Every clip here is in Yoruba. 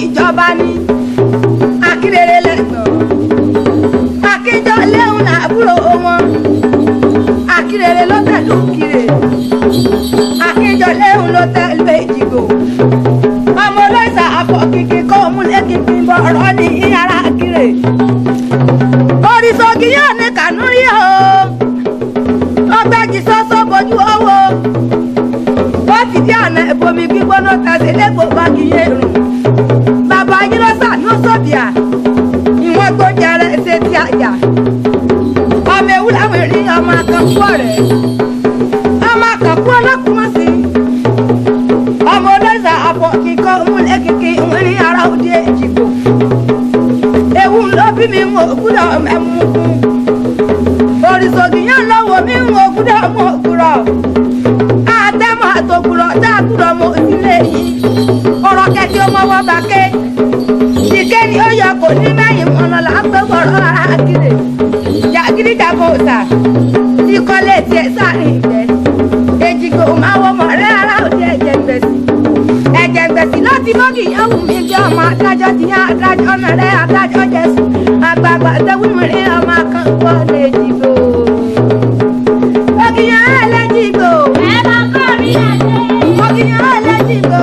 ìjọba ni Akínrere lẹ́gbọ̀n Akíndọ̀lé òun làbúrò wọn Akínrere ló tẹ̀lé Òkìrè Akíndọ̀lé òun ló tẹ̀lé Èjìgbò ọmọ olóòṣà àfọ̀kìkì kó múlẹ̀ kìkì bọ̀rọ̀ ní ìyàrá Akínrè oríṣogì yóò ní Kànúrí o ọgbẹ́jì sọ́sọ́ bojú owó ó ti di àná ìbomi gbígbóná tàbí lẹ́gbọ̀ọ́ bá kì í yé rùn. Bàbá yín ló sàánú sọ́bìà ìwọ̀n gbóúnjẹ rẹ̀ ṣe ti àjà ọmọ ewu làwọn èrè ọmọ àkànkú ọ̀rẹ́ ọmọ àkànkú ọlọ́kùnrin sí ọmọ olóòṣà àpọ̀ kíkọ́ múlẹ̀ kìkì ìwọ̀n ní ara òde Èjìgbò ewu ló bí mi mú òkúdọ̀ ẹ̀mú kún oríṣogì yẹn lọ́wọ́ mi mú òkúdọ̀ mú òkúrọ̀ àtẹ́mọ̀ àtòkúrọ̀ dákúrọ̀ mọ́ ìdílé yìí ọ̀rọ̀ kẹ́kẹ́ ọmọ wọn bá ké ìké ni ó yọ kò ní mẹ́yìn ọ̀nà là ń gbé wọ̀rọ̀ ara Akínrè jàgídí jàgbọ́ òòsà tí kọ́lé tiẹ̀ sáré ìgbẹ́ Èjìgbò máa wọ mọ̀rẹ́ ara òde ẹ̀jẹ̀ gbèsì ló ti mọ́gì yẹn wù mí jẹ́ ọmọ adájọ́ ti yá adájọ́ ọ̀nà rẹ̀ adájọ́ Jésù àgbààgbà tẹ́wìmìrín ọmọ akẹ́kọ̀ọ́ l'Èjìgbò ògìyàn l'Èjìgbò ẹ máa kọ́ mi àjẹ́ ògìyàn l'Èjìgbò.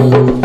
Thank you.